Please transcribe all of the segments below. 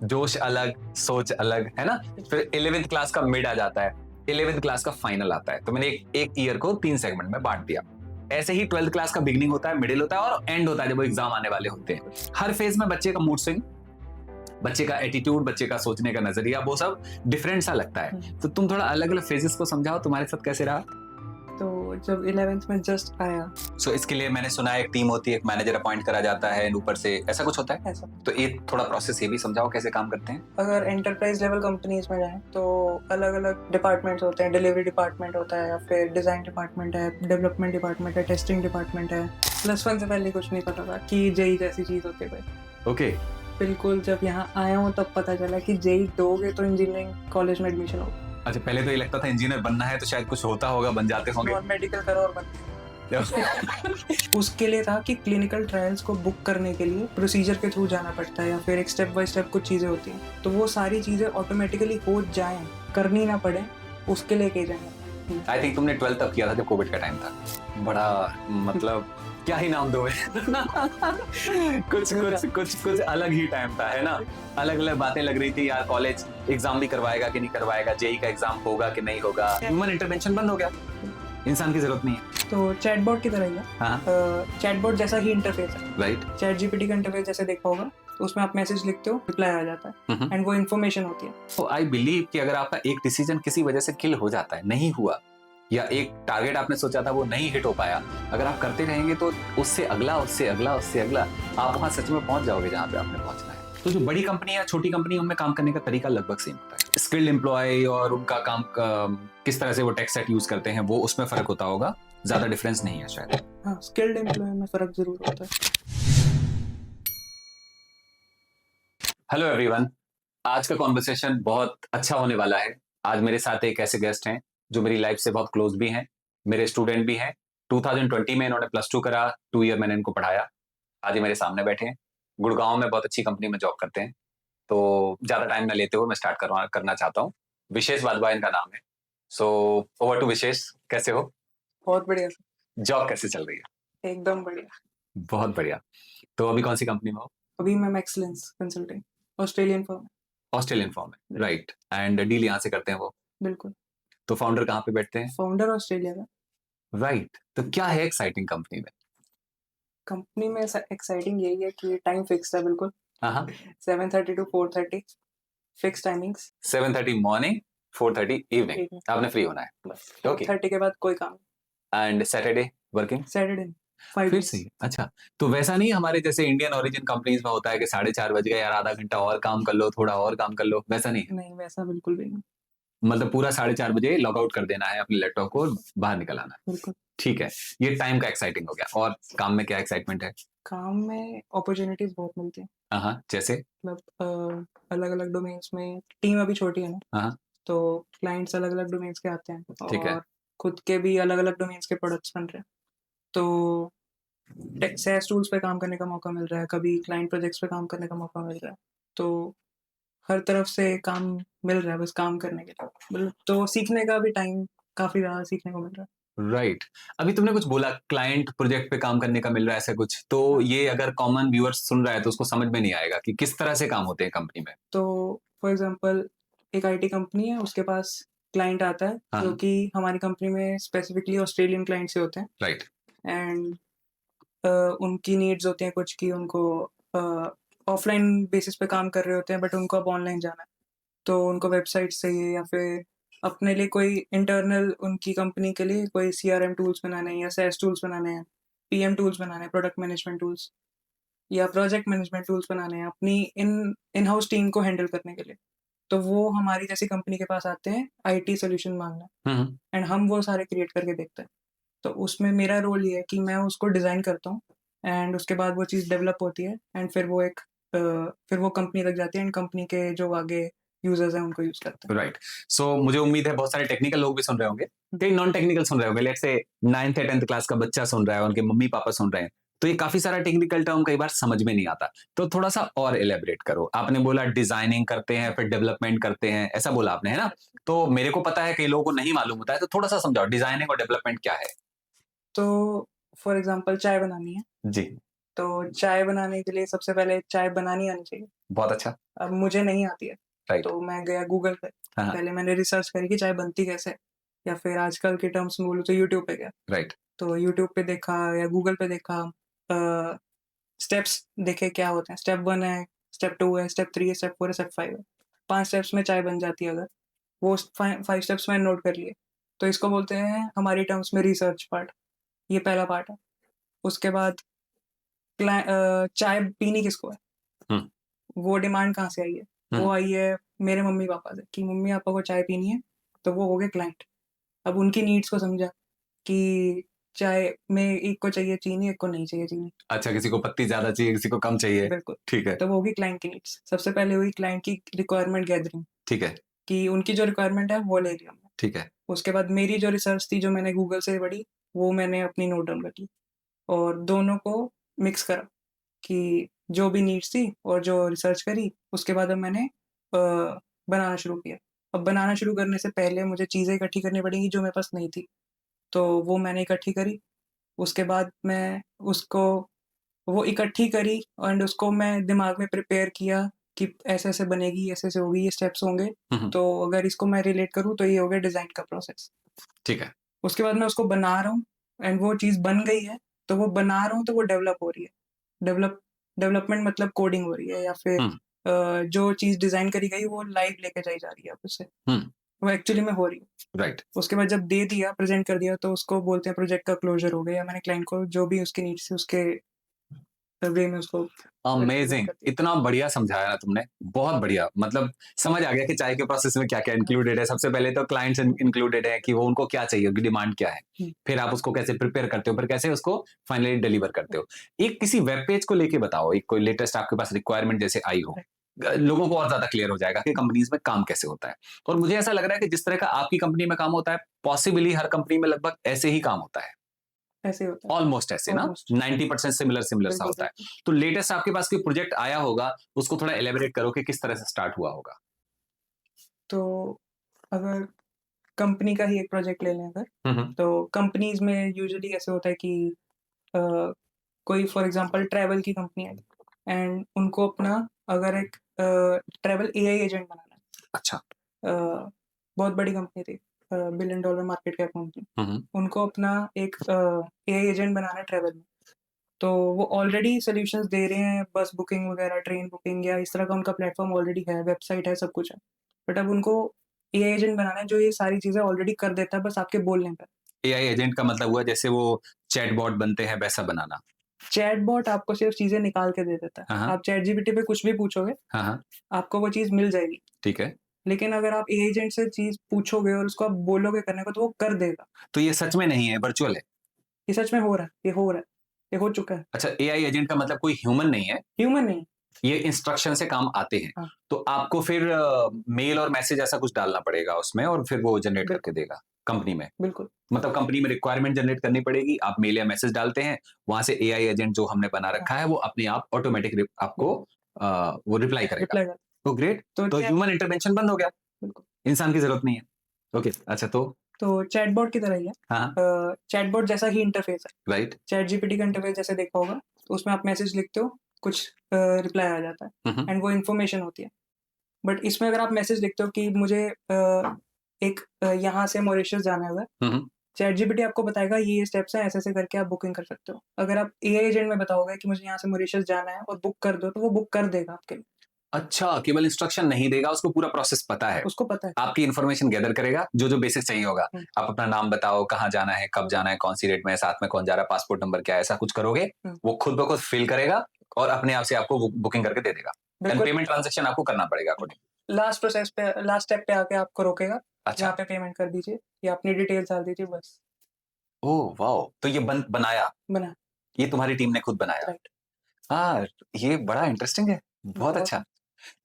जोश अलग, सोच अलग, है ना। फिर 11th क्लास का मिड आ जाता है, 11th क्लास का फाइनल आता है। तो मैंने एक ईयर को 3 सेगमेंट में बांट दिया। ऐसे ही 12th क्लास का बिगनिंग होता है, मिडिल होता है और एंड होता है जब वो एग्जाम आने वाले होते हैं। हर फेज में बच्चे का मूड स्विंग, बच्चे का एटीट्यूड, बच्चे का सोचने का नजरिया, वो सब डिफरेंट सा लगता है। तो तुम थोड़ा अलग अलग फेजेस को समझाओ, तुम्हारे साथ कैसे रहा। तो जब 11th में जस्ट आया सो इसके लिए मैंने सुना है एक टीम होती है, एक मैनेजर अपॉइंट करा जाता है, ऊपर से ऐसा कुछ होता है। ऐसा, तो ये थोड़ा प्रोसेस ये भी समझाओ कैसे काम करते हैं। अगर एंटरप्राइज लेवल कंपनीज में जाएं तो अलग अलग डिपार्टमेंट्स होते हैं। डिलीवरी डिपार्टमेंट होता है, या फिर डिज़ाइन डिपार्टमेंट है, डेवलपमेंट डिपार्टमेंट है, टेस्टिंग डिपार्टमेंट है। +1 से पहले कुछ नहीं पता था कि जेई जैसी चीज़ होती है भाई। ओके। बिल्कुल जब यहाँ आया हूँ तब पता चला कि जेई दोगे तो इंजीनियरिंग कॉलेज में एडमिशन होगा। अच्छा, पहले तो ये लगता था इंजीनियर बनना है तो शायद कुछ होता होगा, बन जाते होंगे। नॉन मेडिकल करो और बन उसके लिए था कि क्लिनिकल ट्रायल्स को बुक करने के लिए प्रोसीजर के थ्रू जाना पड़ता है, या फिर एक स्टेप बाय स्टेप कुछ चीज़ें होती हैं, तो वो सारी चीज़ें ऑटोमेटिकली हो जाएं, करनी ना पड़े, उसके लिए किए जाएंगे। आई थिंक तुमने 12th तब किया था जब कोविड का टाइम था। बड़ा मतलब क्या ही नाम दोगे कुछ कुछ कुछ कुछ अलग ही टाइम था, है ना। अलग अलग बातें लग रही थी यार, कॉलेज एग्जाम भी करवाएगा कि नहीं करवाएगा, जेई का एग्जाम होगा कि नहीं होगा। ह्यूमन इंटरवेंशन बंद हो गया, इंसान की जरूरत नहीं है। तो चैटबॉट की तरह ही है। हाँ, चैटबॉट जैसा ही इंटरफेस है। राइट। चैट जीपीटी का इंटरफेस जैसे देखा होगा, तो उसमें आप मैसेज लिखते हो, रिप्लाई आ जाता है, एंड वो इन्फॉर्मेशन होती है। तो आई बिलीव कि अगर आपका एक डिसीजन किसी वजह से किल हो जाता है, नहीं हुआ, या एक टारगेट आपने सोचा था वो नहीं हिट हो पाया, अगर आप करते रहेंगे तो उससे अगला, उससे अगला, उससे अगला, आप वहां सच में पहुंच जाओगे जहां पे आपने पहुंचना है। तो जो बड़ी कंपनी या छोटी कंपनी, उनमें काम करने का तरीका लगभग सेम होता है। स्किल्ड एम्प्लॉय और उनका काम किस तरह से वो टेक सेट यूज करते हैं, वो उसमें फर्क होता होगा, ज्यादा डिफरेंस नहीं है शायद। हाँ, स्किल्ड एम्प्लॉय में फर्क जरूर होता है। हेलो एवरीवन, आज का कॉन्वर्सेशन बहुत अच्छा होने वाला है। आज मेरे साथ एक ऐसे गेस्ट हैं जो मेरी लाइफ से बहुत क्लोज भी हैं, मेरे स्टूडेंट भी हैं। 2020 में इन्होंने +2 करा, 2 ईयर मैंने इनको पढ़ाया। आज ये मेरे सामने बैठे हैं, गुड़गांव में बहुत अच्छी कंपनी में जॉब करते हैं। तो ज्यादा टाइम न लेते हुए मैं स्टार्ट करना चाहता हूँ। विशेष वाधवा इनका नाम है। सो ओवर टू विशेष, कैसे हो? बहुत बढ़िया, जॉब कैसे चल रही है? एकदम बढ़िया। बहुत बढ़िया। तो अभी कौन सी कंपनी में हो? अभी मैं एक्सीलेंस कंसल्टिंग, ऑस्ट्रेलियन फर्म है। ऑस्ट्रेलियन फॉर्म है, राइट। एंड डील यहाँ से करते हैं वो। बिल्कुल। तो फाउंडर कहाँ पे बैठते हैं? फाउंडर ऑस्ट्रेलिया का। राइट। तो क्या है एक्साइटिंग कंपनी में? कंपनी में एक्साइटिंग यही है कि टाइम फिक्स है बिल्कुल। हाँ, 7:30 to 4:30 fix timings. 7:30 morning, 4:30 evening, Evening। आपने फ्री होना है। बस ओके। 4:30 के बाद कोई काम। And Saturday working? सैटरडे 5 फिर days। सही है। अच्छा, तो वैसा नहीं हमारे जैसे इंडियन ओरिजिन कंपनीज में होता है कि 4:30 बज गए यार, आधा घंटा और काम कर लो, थोड़ा और काम कर लो, वैसा नहीं है। नहीं, वैसा बिल्कुल भी नहीं। मतलब पूरा 4:30 बजे लॉग आउट कर देना है अपने लैपटॉप को और बाहर निकल आना है। बिल्कुल। ठीक है, ये टाइम का एक्साइटिंग हो गया। और काम में क्या एक्साइटमेंट है? काम में अपॉर्चुनिटीज बहुत मिलती हैं। हाँ, जैसे? मतलब अलग अलग डोमेन्स में, टीम अभी छोटी है ना, हाँ, तो क्लाइंट्स अलग अलग डोमेन्स के आते हैं, ठीक है। और खुद के भी अलग अलग डोमेन्स के प्रोडक्ट्स बन रहे हैं। तो SaaS टूल्स पे काम करने का मौका मिल रहा है, कभी क्लाइंट प्रोजेक्ट्स पे काम करने का मौका मिल रहा है। तो हर तरफ से काम मिल रहा है, बस काम करने के लिए। मतलब तो सीखने का भी टाइम काफ़ी ज़्यादा सीखने को मिल रहा है। राइट। अभी तुमने कुछ बोला क्लाइंट प्रोजेक्ट पे काम करने का मिल रहा है, ऐसा कुछ। तो हाँ। ये अगर कॉमन व्यूअर्स सुन रहा है तो उसको समझ में नहीं आएगा कि किस तरह से काम होते हैं कंपनी में। तो फॉर एग्ज़ाम्पल एक आईटी कंपनी है, उसके पास क्लाइंट आता है हाँ, जो कि हमारी कंपनी में स्पेसिफिकली ऑस्ट्रेलियन क्लाइंट्स ही होते हैं। राइट। एंड उनकी नीड्स होती हैं कुछ कि उनको ऑफलाइन बेसिस पे काम कर रहे होते हैं, बट उनको अब ऑनलाइन जाना है। तो उनको वेबसाइट चाहिए, या फिर अपने लिए कोई इंटरनल, उनकी कंपनी के लिए कोई सीआरएम टूल्स बनाने हैं, या SaaS टूल्स बनाने हैं, पीएम टूल्स बनाने हैं, प्रोडक्ट मैनेजमेंट टूल्स, या प्रोजेक्ट मैनेजमेंट टूल्स बनाने हैं अपनी इन हाउस टीम को हैंडल करने के लिए। तो वो हमारी जैसी कंपनी के पास आते हैं आईटी सॉल्यूशन मांगना, एंड हम वो सारे क्रिएट करके देखते हैं। तो उसमें मेरा रोल ये है कि मैं उसको डिज़ाइन करता हूँ, एंड उसके बाद वो चीज़ डेवलप होती है, एंड फिर वो कंपनी तक जाती है, एंड कंपनी के जो आगे यूजर्स हैं उनको यूज करते हैं। राइट। सो मुझे उम्मीद है बहुत सारे टेक्निकल लोग भी सुन रहे होंगे, कई नॉन टेक्निकल सुन रहे होंगे। लेट्स से 9th या 10th क्लास का बच्चा सुन रहा है, उनके मम्मी पापा सुन रहे हैं, तो ये काफी सारा टेक्निकल टर्म कई बार समझ में नहीं आता। तो थोड़ा सा और एलेबरेट करो। आपने बोला डिजाइनिंग करते हैं, फिर डेवलपमेंट करते हैं, ऐसा बोला आपने, है ना। तो मेरे को पता है कई लोगों को नहीं मालूम होता है, तो थोड़ा सा समझाओ डिजाइनिंग और डेवलपमेंट क्या है। तो फॉर एग्जांपल चाय बनानी है, जी। तो चाय बनाने के लिए सबसे पहले चाय बनानी आनी चाहिए। बहुत अच्छा। अब मुझे नहीं आती है, राइट। तो मैं गया गूगल पे, हाँ, हाँ। पहले मैंने रिसर्च करी कि चाय बनती कैसे है, या फिर आजकल के टर्म्स में बोलूँ तो यूट्यूब पे गया। राइट। तो यूट्यूब पे देखा या गूगल पे देखा, स्टेप्स देखे क्या होते हैं, स्टेप 1 है, स्टेप 2 है, स्टेप 3 है, स्टेप 4 है, स्टेप 5 है। 5 स्टेप्स में चाय बन जाती है अगर, वो 5 स्टेप्स मैंने नोट कर लिए। तो इसको बोलते हैं हमारी टर्म्स में रिसर्च पार्ट, ये पहला पार्ट है। उसके बाद चाय पीनी किसको है? हुँ, वो डिमांड कहाँ से आई है? हुँ। वो आई है मेरे मम्मी-पापा से कि मम्मी-पापा को चाय पीनी है, तो वो हो गए क्लाइंट। अब उनकी नीड्स को समझा कि चाय में एक को चाहिए चीनी, एक को नहीं चाहिए चीनी। अच्छा, किसी को पत्ती ज़्यादा चाहिए, किसी को कम चाहिए। बिल्कुल, ठीक है, तो वो होगी क्लाइंट की नीड्स। सबसे पहले हुई क्लाइंट की रिक्वायरमेंट गैदरिंग ठीक है, कि उनकी जो रिक्वायरमेंट है वो ले ली हमने। ठीक है। उसके बाद मेरी जो रिसर्च थी, जो मैंने गूगल से पढ़ी, वो मैंने अपनी नोट डाउन कर ली और दोनों को मिक्स करा कि जो भी नीड्स थी और जो रिसर्च करी, उसके बाद अब मैंने बनाना शुरू किया। अब बनाना शुरू करने से पहले मुझे चीज़ें इकट्ठी करनी पड़ेंगी जो मेरे पास नहीं थी, तो वो मैंने इकट्ठी करी। उसके बाद मैं उसको वो इकट्ठी करी एंड उसको मैं दिमाग में प्रिपेयर किया कि ऐसे-ऐसे बनेगी, ऐसे-ऐसे होगी, ये स्टेप्स होंगे। हुँ, हुँ। तो अगर इसको मैं रिलेट करूँ तो ये हो गया डिज़ाइन का प्रोसेस। ठीक है। उसके बाद मैं उसको बना रहा हूँ एंड वो चीज़ बन गई है, तो वो बना रहा हूँ तो वो डेवलप हो रही है। डेवलपमेंट मतलब कोडिंग हो रही है या फिर हुँ, जो चीज़ डिज़ाइन करी गई वो लाइव लेके जाई जा रही है अब उसे। हुँ। वो एक्चुअली में हो रही है। राइट। उसके बाद जब दे दिया, प्रेज़ेंट कर दिया तो उसको बोलते हैं प्रोजेक्ट का क्लोज़र हो गया या मैंने क्लाइंट को जो भी उसकी नीड्स थी उसके वे में उसको रिप्रेज़ेंट अमेज़िंग! कर दिया। इतना बढ़िया समझाया ना तुमने, बहुत बढ़िया। मतलब समझ आ गया कि चाय के प्रोसेस में क्या-क्या इंक्लूडेड है। सबसे पहले तो क्लाइंट्स इंक्लूडेड है कि वो उनको क्या चाहिए, उनकी डिमांड क्या है। हुँ। फिर आप उसको कैसे प्रिपेयर करते हो, फिर कैसे उसको फाइनली डिलीवर करते हो। एक किसी वेब पेज को लेके बताओ, एक कोई लेटेस्ट आपके पास रिक्वायरमेंट जैसे आई हो। लोगों को और ज़्यादा क्लियर हो जाएगा कि कंपनीज़ में काम कैसे होता है। और मुझे ऐसा लग रहा है कि जिस तरह का आपकी कंपनी में काम होता है, पॉसिबली हर कंपनी में लगभग ऐसे ही काम होता है। ऐसे ही होता है, ऑलमोस्ट ऐसे ना ऑलमोस्ट 90% सिमिलर सिमिलर सा बिल्कुल, होता है। बिल्कुल। तो लेटेस्ट आपके पास कोई प्रोजेक्ट आया होगा, उसको थोड़ा एलैबोरेट करो कि किस तरह से स्टार्ट हुआ होगा? तो अगर कंपनी का ही एक प्रोजेक्ट ले लें अगर, हुँ, हुँ। तो कंपनीज़ में यूजुअली ऐसे होता है कि अ, कोई फॉर एग्ज़ाम्पल ट्रैवल की कंपनी है एंड उनको अपना अगर एक ट्रैवल एआई एजेंट बनाना है। अच्छा। बहुत बड़ी कंपनी थी, billion dollar market cap company. हुँ, हुँ। उनको अपना एक एआई एजेंट बनाना है ट्रैवल में। तो वो ऑलरेडी सॉल्यूशंस दे रहे हैं, बस बुकिंग वगैरह, ट्रेन बुकिंग या इस तरह का उनका प्लेटफ़ॉर्म ऑलरेडी है, वेबसाइट है, सब कुछ है। बट अब उनको एआई एजेंट बनाना है जो ये सारी चीज़ें ऑलरेडी कर देता है बस आपके बोलने पे। एआई एजेंट का मतलब हुआ जैसे वो चैटबॉट बनते हैं वैसा बनाना। चैटबॉट आपको सिर्फ़ चीज़ें निकाल के दे देता है। हाँ, हाँ। आप चैटजीपीटी पे कुछ भी पूछोगे, हाँ, हाँ। आपको वो चीज़ मिल जाएगी। ठीक है। लेकिन अगर आप एआई एजेंट से चीज़ पूछोगे और उसको आप बोलोगे करने को तो वो कर देगा। तो ये सच में नहीं है, वर्चुअल है। ये सच में हो रहा है, ये हो रहा है, ये हो चुका है। अच्छा, एआई एजेंट का मतलब कोई ह्यूमन नहीं है, ह्यूमन नहीं। ये इंस्ट्रक्शन से काम आते हैं। हाँ, तो आपको फिर मेल और मैसेज ऐसा कुछ डालना पड़ेगा उसमें और फिर वो जनरेट करके बिल्कुल, देगा कंपनी में। बिल्कुल, मतलब कंपनी में रिक्वायरमेंट जनरेट करनी पड़ेगी, आप मेल या मैसेज डालते हैं, वहाँ से एआई एजेंट जो हमने बना हाँ, रखा है, वो अपने आप ऑटोमैटिक आपको वो रिप्लाई करेगा। रिप्लाई कर तो ग्रेट, तो तो चैट ह्यूमन इंटरवेंशन बंद हो गया, बिल्कुल, इंसान की ज़रूरत नहीं है। ओके, अच्छा तो तो चैटबॉट की तरह ही है। हाँ, हाँ, चैटबॉट जैसा ही इंटरफ़ेस है। राइट। चैटजीपीटी का इंटरफ़ेस जैसे देखा होगा, तो उसमें आप मैसेज लिखते हो, कुछ रिप्लाई आ जाता है हुँ, हुँ, एंड वो इन्फॉर्मेशन होती है। बट इसमें अगर आप मैसेज लिखते हो कि मुझे एक यहाँ से मॉरिशस जाना है अगर, हुँ, हुँ। चैटजीपीटी आपको बताएगा ये स्टेप्स हैं, ऐसे-ऐसे करके आप बुकिंग कर सकते हो। अगर आप एआई एजेंट में बताओगे कि मुझे यहाँ से मॉरिशस जाना है और बुक कर दो, तो वो बुक कर देगा आपके लिए। अच्छा, केवल इंस्ट्रक्शन नहीं देगा, उसको पूरा प्रोसेस पता है। उसको पता है। आपकी इन्फॉर्मेशन गैदर करेगा, जो-जो बेसिक चाहिए होगा। हुँ, आप अपना नाम बताओ, कहाँ जाना है, कब जाना है, कौन-सी डेट में है, साथ में कौन जा रहा है, पासपोर्ट नंबर क्या है, ऐसा कुछ करोगे, हुँ, वो खुद ब खुद फिल करेगा और अपने आप से आपको बुकिंग करके दे देगा। एंड बिल्कुल। पेमेंट ट्रांज़ैक्शन आपको करना पड़ेगा अकॉर्डिंग। लास्ट स्टेप पे आके आपको रोकेगा, अच्छा, यहाँ पे पेमेंट कर दीजिए या अपनी डिटेल्स डाल दीजिए बस, ओह वाओ! तो ये बनाया, बना ये तुम्हारी टीम ने खुद बनाया। राइट। हाँ, ये बड़ा इंटरेस्टिंग है, बहुत बहुत अच्छा।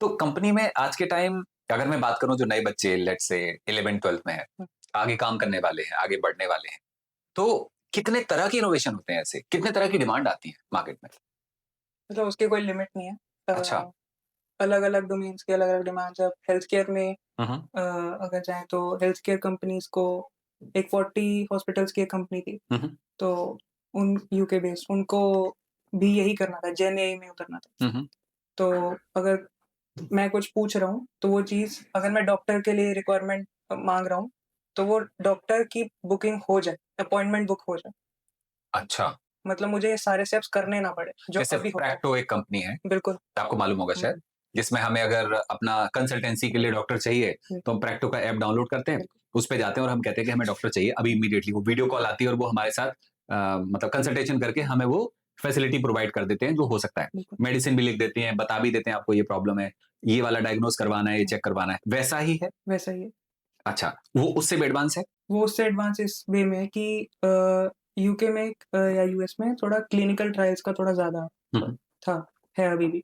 तो कंपनी में आज के टाइम अगर मैं बात करूँ जो नए बच्चे लेट्स से 11th-12th में हैं, हुँ, आगे काम करने वाले हैं, आगे बढ़ने वाले हैं, तो कितने तरह के इनोवेशन होते हैं ऐसे? कितने तरह की डिमांड आती है मार्केट में? मतलब उसकी कोई लिमिट नहीं है। अच्छा। अलग-अलग डोमेन्स की अलग-अलग डिमांड्स है। अब हेल्थ केयर में हुँ, हुँ। अगर जाएँ तो हेल्थ केयर कंपनीज़ को एक 40 हॉस्पिटल्स की एक कंपनी थी, हुँ, हुँ। तो उन यूके बेस्ड उनको भी यही करना था, जेन एआई में उतरना था। हम्म, तो अगर मैं कुछ पूछ रहा हूँ, तो वो चीज़ अगर मैं डॉक्टर के लिए रिक्वायरमेंट माँग रहा हूँ, तो वो डॉक्टर की बुकिंग हो जाए, अपॉइंटमेंट बुक हो जाए। अच्छा, मतलब मुझे ये सारे स्टेप्स करने ना पड़े, जो जैसे अभी होते हैं। प्रैक्टो एक कंपनी है, बिल्कुल। आपको मालूम होगा शायद, हुँ, जिसमें हमें अगर अपना कंसल्टेंसी के लिए डॉक्टर चाहिए हुँ, तो हम प्रैक्टो का ऐप डाउनलोड करते हैं, बिल्कुल, उस पे जाते हैं और हम कहते हैं कि हमें डॉक्टर चाहिए अभी इमीडिएटली। वो वीडियो कॉल आती है और वो हमारे साथ मतलब कंसल्टेशन करके हमें वो फैसिलिटी प्रोवाइड कर देते हैं जो हो सकता है। बिल्कुल। मेडिसिन भी लिख देती हैं, बता भी देते हैं आपको ये प्रॉब्लम है, ये वाला डायग्नोज करवाना है, ये हुँ, चेक करवाना है, वैसा ही है। वैसा ही है। अच्छा, वो उससे भी एडवांस है। वो उससे एडवांस इस वे में है कि यूके में या यूएस में थोड़ा क्लिनिकल ट्रायल्स का थोड़ा ज़्यादा हम्म, था, है अभी भी।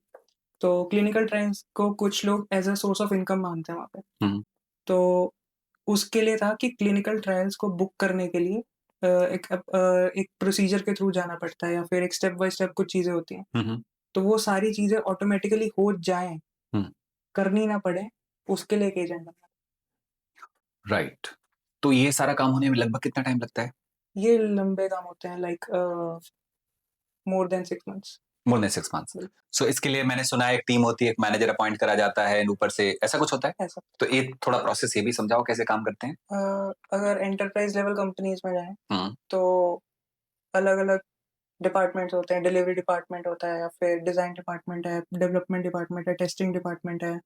तो क्लिनिकल ट्रायल्स को कुछ लोग as a source of income मानते हैं वहाँ पे। हम्म, तो उसके लिए था कि क्लिनिकल ट्रायल्स को बुक करने के लिए एक प्रोसीजर के थ्रू जाना पड़ता है या फिर एक स्टेप बाय स्टेप कुछ चीज़ें होती हैं। हम्म, तो वो सारी चीज़ें ऑटोमैटिकली हो जाएँ, हम्म, करनी ना पड़े, उसके लिए एक एजेंट बनना। राइट। तो ये सारा काम होने में लगभग कितना टाइम लगता है? ये लंबे काम होते हैं like more than 6 months. More than 6 months. बिल्कुल, सो इसके लिए मैंने सुना है एक टीम होती है, एक मैनेजर अपॉइंट करा जाता है ऊपर से, ऐसा कुछ होता है? ऐसा। तो ये थोड़ा प्रोसेस ये भी समझाओ कैसे काम करते हैं? अगर एंटरप्राइज़ लेवल कंपनीज़ में जाएँ, हुँ, तो अलग-अलग डिपार्टमेंट्स होते हैं, डिलीवरी डिपार्टमेंट होता है या फिर डिज़ाइन डिपार्टमेंट है, डेवलपमेंट डिपार्टमेंट है, टेस्टिंग डिपार्टमेंट है।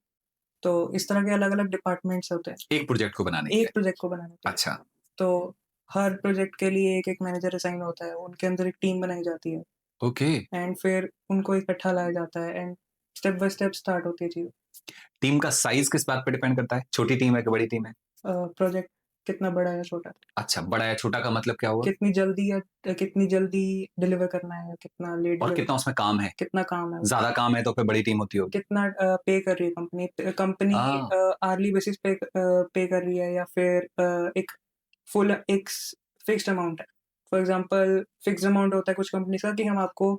तो इस तरह के अलग-अलग डिपार्टमेंट्स होते हैं, एक प्रोजेक्ट को बनाने के एक लिए। प्रोजेक्ट को बनाने के लिए। अच्छा, तो हर प्रोजेक्ट के लिए एक-एक मैनेजर असाइन होता है, उनके अंदर एक टीम बनाई जाती है ओके। एंड फिर उनको इकट्ठा लाया जाता है and step by step start होती है चीज़ें। टीम का साइज़ किस बात पे डिपेंड करता है? छोटी टीम है कि बड़ी टीम है? प्रोजेक्ट कितना बड़ा या छोटा है, अच्छा, बड़ा या छोटा का मतलब क्या हुआ? कितनी जल्दी डिलीवर करना है या कितना लेट और डिलीवर, कितना उसमें काम है? कितना काम है ज़्यादा उसमें, काम है तो फिर बड़ी टीम होती होगी। कितना पे कर रही है कंपनी। कंपनी हाँ, आर्ली बेसिस पे पे कर रही है या फिर एक फिक्स्ड अमाउंट है। फॉर एग्ज़ाम्पल फिक्स्ड अमाउंट होता है कुछ कंपनीज़ का कि हम आपको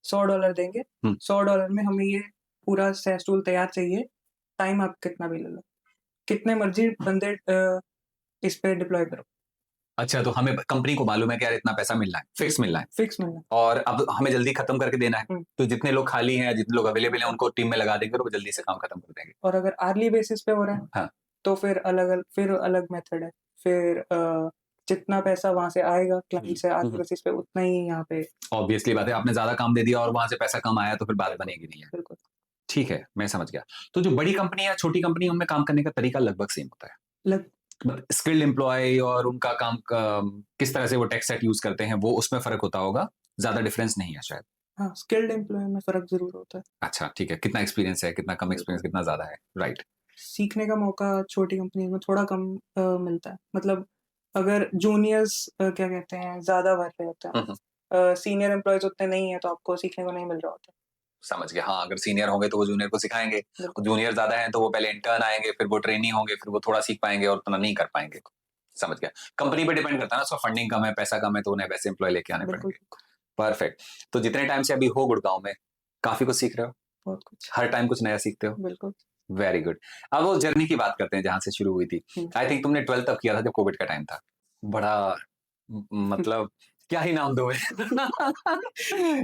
$100 देंगे, हुँ। $100 में हमें ये पूरा SaaS टूल तैयार चाहिए, टाइम आप कितना भी ले लो। कितने मर्ज़ी बंदे इस पे डिप्लॉय करो, अच्छा, तो हमें कंपनी को मालूम है कि यार इतना पैसा मिल रहा है, फिक्स मिल रहा है फिक्स मिलना। और अब हमें जल्दी खत्म करके देना है। हुँ, तो जितने लोग खाली हैं, जितने लोग अवेलेबल हैं, उनको टीम में लगा देंगे और वो जल्दी से काम खत्म कर देंगे। और अगर आर्ली बेसिस पे हो रहा है, हाँ, तो फिर अलग मेथड है। फिर जितना पैसा वहाँ से आएगा हुँ, क्लाइंट से हुँ, आर्ली हुँ। बेसिस पे उतना ही यहाँ पे। ऑब्वियसली बात है, आपने ज़्यादा काम दे दिया और वहाँ से पैसा कम आया तो फिर बात बिल्कुल, बनेगी नहीं है। बिल्कुल। ठीक है, मैं समझ गया। तो जो बड़ी कंपनी या छोटी कंपनी उनमें काम करने का तरीका लगभग सेम होता है। लग बट स्किल्ड एम्प्लॉयी और उनका काम किस तरह से वो टेक सेट यूज़ करते हैं, वो उसमें फ़र्क होता होगा। ज़्यादा डिफरेंस नहीं है शायद। हाँ, स्किल्ड एम्प्लॉयी में फ़र्क ज़रूर होता है। अच्छा, ठीक है। कितना एक्सपीरियंस है, कितना कम बिल्कुल। एक्सपीरियंस, कितना ज़्यादा है? राइट। सीखने का मौका छोटी कंपनीज़ में थोड़ा कम मिलता है। मतलब अगर जूनियर्स क्या कहते हैं, ज़्यादा भर रहे होते हैं, हुँ, हुँ। सीनियर एम्प्लॉइज़ उतने नहीं हैं, तो आपको सीखने को नहीं मिल रहा होता। समझ गया। हाँ, अगर सीनियर होंगे तो वो जूनियर को सिखाएँगे और बिल्कुल, जूनियर ज़्यादा हैं तो वो पहले इंटर्न आएँगे, फिर वो ट्रेनी होंगे, फिर वो थोड़ा सीख पाएँगे और उतना नहीं कर पाएँगे। समझ गया। कंपनी पे डिपेंड करता है ना, उसका फंडिंग कम है, पैसा कम है तो उन्हें वैसे एम्प्लॉयी लेके आने बिल्कुल, पड़ेंगे। परफेक्ट। तो जितने टाइम से अभी हो गुड़गाँव में, काफ़ी कुछ सीख रहे हो? बहुत कुछ। हर टाइम कुछ नया सीखते हो? बिल्कुल। Very good. अब वो जर्नी की बात करते हैं जहाँ से शुरू हुई थी। हुँ, आई थिंक तुमने 12th तब किया था जब कोविड का टाइम था। बड़ा हुँ। मतलब क्या ही नाम दूँ मैं?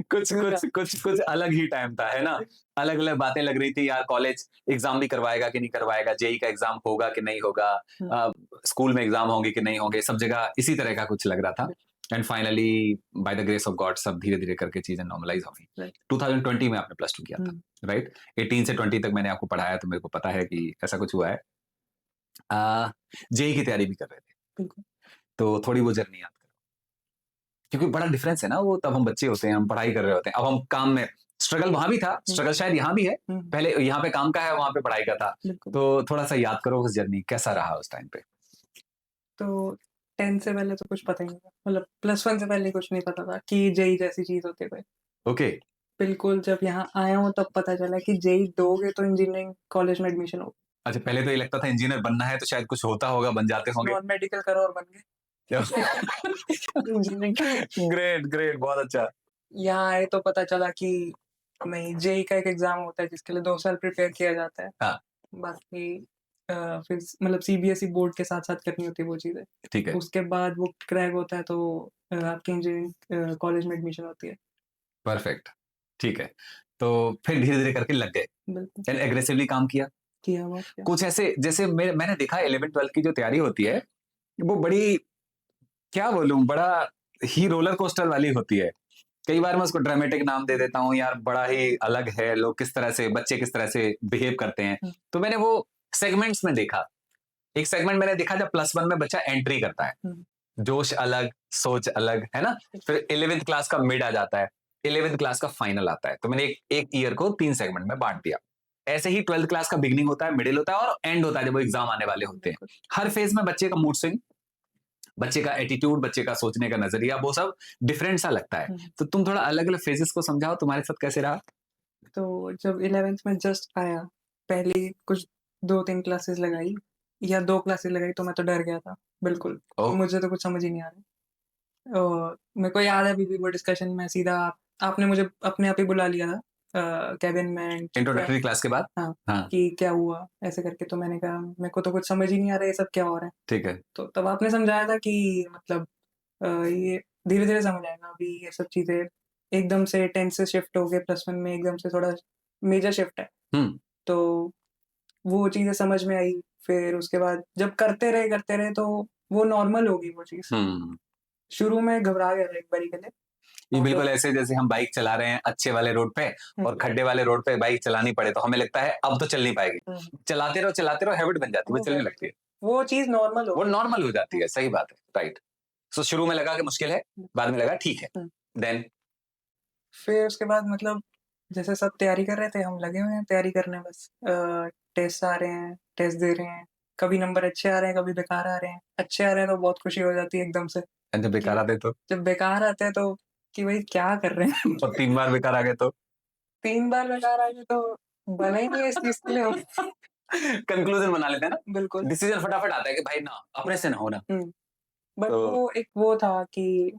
कुछ पूरा कुछ कुछ कुछ अलग ही टाइम था, है ना? अलग-अलग बातें लग रही थी यार, कॉलेज एग्ज़ाम भी करवाएगा कि नहीं करवाएगा, जेईई का एग्ज़ाम होगा कि नहीं होगा, हुँ, अ, स्कूल में एग्ज़ाम होंगे कि नहीं होंगे, सब जगह इसी तरह का कुछ लग रहा था। Bill and finally by the grace of God सब धीरे-धीरे करके चीज़ें नॉर्मलाइज़ हो गई। राइट। 2020 में आपने प्लस 2 किया था, हुँ, राइट? 18 से 20 तक मैंने आपको पढ़ाया तो मेरे को पता है कि ऐसा कुछ हुआ है। अ, जेईई की तैयारी भी कर रहे थे, बिल्कुल। तो थोड़ी वो जर्नी याद करो। क्योंकि बड़ा डिफरेंस है ना, वो तब हम बच्चे होते हैं, हम पढ़ाई कर रहे होते हैं, अब हम काम में स्ट्रगल वहाँ भी था, हुँ, स्ट्रगल शायद यहाँ भी है, हुँ, पहले यहाँ पे काम का है, वहाँ पे पढ़ाई का था। बिल्कुल। तो थोड़ा-सा याद करो उस जर्नी कैसा रहा उस टाइम पे? तो 10 से पहले तो कुछ पता ही नहीं था। मतलब +1 से पहले कुछ नहीं पता था कि जेईई जैसी चीज़ होती है कोई। ओके, बिल्कुल जब यहाँ आया हूँ तब पता चला कि जेईई दोगे तो इंजीनियरिंग कॉलेज में एडमिशन होगा। अच्छा पहले तो ये लगता था इंजीनियर बनना है तो शायद कुछ होता होगा, बन जाते होंगे। नॉन मेडिकल करो और बन गए। इंजीनियरिंग ग्रेट, ग्रेट बहुत अच्छा। यहाँ आए तो पता चला कि नहीं, जेईई का एक एग्ज़ाम होता है जिसके लिए 2 साल प्रिपेयर किया जाता है। हाँ, बाकी फिर मतलब सीबीएसई बोर्ड के साथ-साथ करनी होती है वो चीज़ें। ठीक है। उसके बाद वो क्रैक होता है तो आपकी इंजीनियरिंग कॉलेज में एडमिशन होती है। परफेक्ट, ठीक है। तो फिर धीरे-धीरे करके लग गए बिल्कुल, एंड एग्रेसिवली काम किया। किया बहुत किया। कुछ ऐसे जैसे मैंने देखा 11th-12th की जो तैयारी होती है, वो बड़ी क्या बोलूँ बड़ा ही रोलर कोस्टर वाली होती है। कई बार मैं उसको ड्रामेटिक नाम दे देता हूँ यार बड़ा ही अलग है, लोग किस तरह से बच्चे किस तरह से बिहेव करते हैं। हुँ, तो मैंने वो सेगमेंट्स में देखा। एक सेगमेंट मैंने देखा जब +1 में बच्चा एंट्री करता है। हुँ, जोश अलग, सोच अलग, है ना? फिर 11th क्लास का मिड आ जाता है, 11th क्लास का फाइनल आता है। तो मैंने एक एक ईयर को 3 सेगमेंट में बाँट दिया। ऐसे ही 12th क्लास का बिगिनिंग होता है, मिडल होता है और एंड होता है जब वो एग्ज़ाम आने वाले होते हैं। बिल्कुल। हर फेज़ में बच्चे का मूड स्विंग, बच्चे का एटीट्यूड, बच्चे का सोचने का नज़रिया वो सब डिफरेंट सा लगता है। हुँ, तो तुम थोड़ा अलग-अलग फेजेज़ को समझाओ तुम्हारे साथ कैसे रहा? तो जब 11th में जस्ट आया, पहली कुछ 2-3 क्लासेस लगाई या 2 क्लासेस लगाई तो मैं तो डर गया था, बिल्कुल। ओह! मुझे तो कुछ समझ ही नहीं आ रहा। मेरे को याद है अभी भी वो डिस्कशन में सीधा आपने मुझे अपने आप ही बुला लिया था केबिन में क्या इंट्रोडक्टरी क्लास के बाद? हाँ, हाँ, कि क्या हुआ? ऐसे करके तो मैंने कहा मेरे को तो कुछ समझ ही नहीं आ रहा है ये सब क्या हो रहा है। ठीक है। तो तब आपने समझाया था कि मतलब ये धीरे-धीरे समझ आएगा अभी ये सब चीज़ें एकदम से 10 से शिफ्ट हो गए +1 में एकदम से थोड़ा मेजर शिफ्ट है। हुँ, तो वो चीज़ें समझ में आई, फिर उसके बाद जब करते रहे तो वो नॉर्मल हो गई वो चीज़। हुँ। शुरू में घबरा गया था एक बारी के लिए ये और फिर बिल्कुल ऐसे जैसे हम बाइक चला रहे हैं अच्छे वाले रोड पे हुँ, और खड्डे वाले रोड पे बाइक चलानी पड़े तो हमें लगता है अब तो चल नहीं पाएगी। हुँ, चलाते रहो हैबिट बन जाती है, वो वो चलने हैबिट लगती है। वो चीज़ नॉर्मल हो वो गई। नॉर्मल हो जाती हुँ, है, सही बात है, राइट। सो शुरू में लगा कि मुश्किल है, हुँ, बाद में लगा ठीक है। हुँ। देन फिर उसके बाद मतलब जैसे सब तैयारी कर रहे थे, हम लगे हुए हैं तैयारी करने बस। टेस्ट आ रहे हैं, टेस्ट दे रहे हैं, कभी नंबर अच्छे आ रहे हैं, कभी बेकार आ रहे हैं। अच्छे आ रहे हैं तो बहुत खुशी हो जाती है एकदम से जब कि बेकार आते तो जब बेकार आते हैं तो कि भाई क्या कर रहे हैं? और 3 बार बेकार आ गए तो 3 बार बेकार आ गए तो बना ही नहीं है इस चीज़ के लिए हम। कंक्लूजन बना लेते हैं ना। बिल्कुल। डिसीजन फटाफट आता है कि भाई ना अपने से ना होना। हुँ, बट तो वो एक वो था कि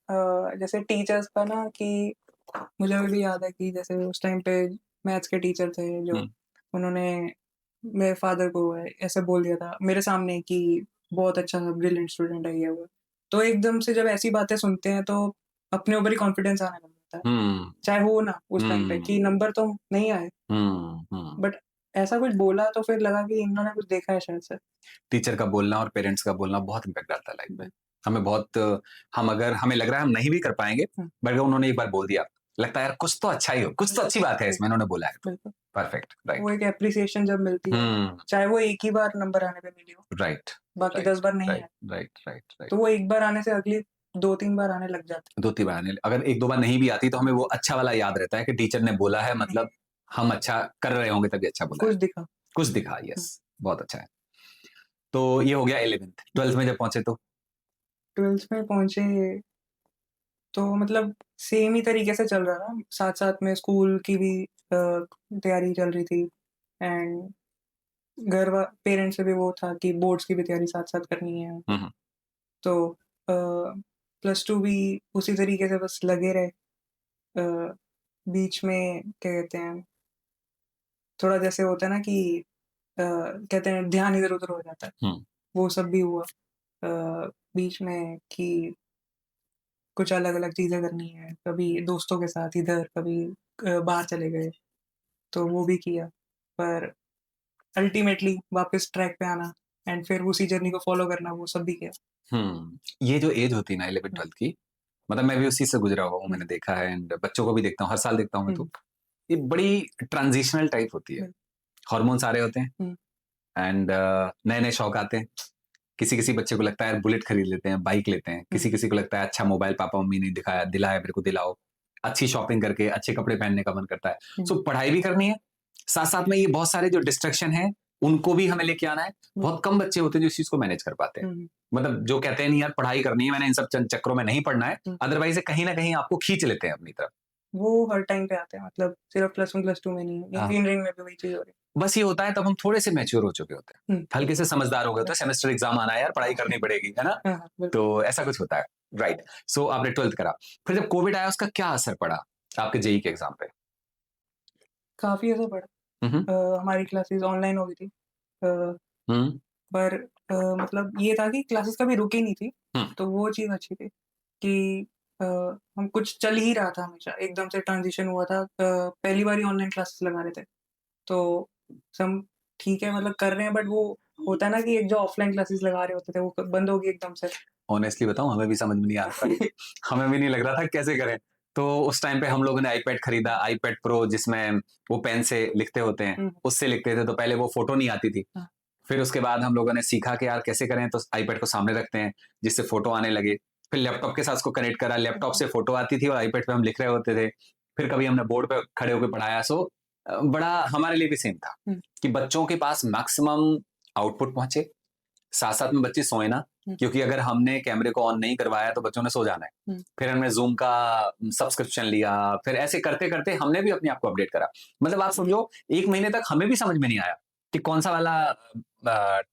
अ, जैसे टीचर्स का ना कि मुझे अभी भी याद है कि जैसे उस टाइम पे मैथ्स के टीचर थे जो हुँ, उन्होंने मेरे फादर को ऐसे बोल दिया था मेरे सामने कि बहुत अच्छा ब्रिलियंट स्टूडेंट है ये वो। तो एकदम से जब ऐसी बातें सुनते हैं तो अपने ऊपर ही कॉन्फिडेंस आने लग जाता है। हुँ, चाहे हो ना उस टाइम पे कि हुँ, नंबर तो नहीं आए, हुँ। बट ऐसा कुछ बोला तो फिर लगा कि इन्होंने कुछ देखा है शायद से। टीचर का बोलना और पेरेंट्स का बोलना बहुत इम्पैक्ट डालता है लाइफ में। बिल हमें बहुत हम अगर हमें लग रहा है हम नहीं भी कर पाएँगे, हुँ, बट अगर उन्होंने एक बार बोल दिया, लगता है यार कुछ तो अच्छा ही हो, कुछ तो अच्छी बात है बिल इसमें इन्होंने बोला है तो। बिल्कुल। परफेक्ट, वो राइट। एक एप्रिसिएशन जब मिलती है, हुँ, चाहे वो एक ही बार नंबर आने पे मिली हो, राइट, बाकी राइट, 10 बार नहीं राइट, आए, राइट, राइट, राइट। तो वो एक बार आने से अगली 2-3 बार आने लग जाती 2-3 बार आने अगर 1-2 बार नहीं भी आती तो हमें वो अच्छा वाला याद रहता है कि टीचर ने बोला है है। मतलब हम अच्छा कर रहे होंगे तभी अच्छा बोला है। कुछ दिखा। कुछ दिखा, हुँ, यस, बहुत अच्छा है। तो ये हो गया 11th 12th में जब पहुँचे तो? 12th में पहुँचे तो मतलब सेम ही तरीके से चल रहा था, साथ-साथ में स्कूल की भी तैयारी चल रही थी एंड पेरेंट्स से भी वो था कि बोर्ड्स की भी तैयारी साथ-साथ करनी है। हुँ, हुँ, तो +2 भी उसी तरीके से बस लगे रहे। बीच में क्या कहते हैं, थोड़ा जैसे होता है ना कि कहते हैं ध्यान इधर-उधर हो जाता है, हुँ, वो सब भी हुआ। बीच में कि कुछ अलग-अलग चीज़ें करनी है, कभी दोस्तों के साथ इधर, कभी बाहर चले गए, तो वो भी किया। पर अल्टीमेटली वापस ट्रैक पे आना एंड फिर उसी जर्नी को फ़ॉलो करना, वो सब भी किया। हुँ। ये जो एज होती है ना हुँ, 11th-12th की, मतलब मैं भी उस चीज़ से गुज़रा हुआ हूँ, हुँ, मैंने देखा है एंड बच्चों को भी देखता हूँ, हर साल देखता हूँ मैं हुँ, तो। ये बड़ी ट्रांज़िशनल टाइप होती है। बिल हार्मोन्स आ रहे होते हैं हुँ, एंड नए-नए शौक आते हैं। किसी-किसी बच्चे को लगता है यार बुलेट खरीद लेते हैं, बाइक लेते हैं। हुँ, किसी-किसी को लगता है अच्छा मोबाइल पापा-मम्मी ने दिलाया मेरे को दिलाओ। अच्छी शॉपिंग करके अच्छे कपड़े पहनने का मन करता है। हुँ, सो पढ़ाई भी करनी है, साथ-साथ में ये बहुत सारे जो डिस्ट्रैक्शन हैं, उनको भी हमें लेके आना है। हुँ, बहुत कम बच्चे होते हैं जो इस चीज़ को मैनेज कर पाते हैं। हुँ, मतलब जो कहते हैं नहीं यार पढ़ाई करनी है, मैंने इन सब चक्करों में नहीं पढ़ना है, हुँ। अदरवाइज़ ये कहीं न कहीं आपको खींच लेते हैं अपनी तरफ। वो हर टाइम पे आते हैं मतलब सिर्फ +1 +2 में नहीं, हाँ, इंजीनियरिंग में भी वही चीज़ हो रही बस ये होता है तब हम थोड़े से मैच्योर हो चुके होते हैं। है। हुँ, हल्के से समझदार हो गए होते हैं, सेमेस्टर एग्ज़ाम आना है यार पढ़ाई करनी पड़ेगी, है ना? हाँ, हाँ, बिल्कुल। तो ऐसा कुछ होता है, राइट। सो आपने 12th करा। फिर जब कोविड आया उसका क्या असर पड़ा आपके जेईई के एग्ज़ाम पे? काफ़ी असर पड़ा। हुँ, हुँ। हमारी क्लासेस ऑनलाइन हो गई थी। अ, हुँ, पर मतलब ये था कि क्लासेस कभी रुकी नहीं थी, हुँ, तो वो चीज़ अच्छी थी कि हम कुछ चल ही रहा था हमेशा, एकदम से ट्रांज़िशन हुआ था, पहली बार ही ऑनलाइन क्लासेस लगा रहे थे। तो हम ठीक है मतलब कर रहे हैं, बट वो होता है ना कि एक जो ऑफलाइन क्लासेस लगा रहे होते थे वो बंद हो गई एकदम से। ऑनेस्टली बताऊं, हमें भी समझ में नहीं आ रहा था। हमें भी नहीं लग रहा था कैसे करें। तो उस टाइम पे हम लोगों ने आईपैड खरीदा, आईपैड प्रो, जिसमें वो पेन से लिखते होते हैं, हुँ, उससे लिखते थे। तो पहले वो फोटो नहीं आती थी। हाँ, फिर उसके बाद हम लोगों ने सीखा कि यार कैसे करें, तो आईपैड को सामने रखते हैं जिससे फोटो आने लगे। फिर लैपटॉप के साथ उसको कनेक्ट करा, लैपटॉप हाँ, से फोटो आती थी और आईपैड पे हम लिख रहे होते थे। फिर कभी हमने बोर्ड पे खड़े होकर पढ़ाया। सो बड़ा हमारे लिए भी सेम था हुँ, कि बच्चों के पास मैक्सिमम आउटपुट पहुंचे, साथ साथ में बच्चे सोए ना, हुँ, क्योंकि अगर हमने कैमरे को ऑन नहीं करवाया तो बच्चों ने सो जाना है। हुँ, फिर हमने जूम का सब्सक्रिप्शन लिया। फिर ऐसे करते करते हमने भी अपने आप को अपडेट करा। मतलब आप समझो, 1 महीने तक हमें भी समझ में नहीं आया कि कौन सा वाला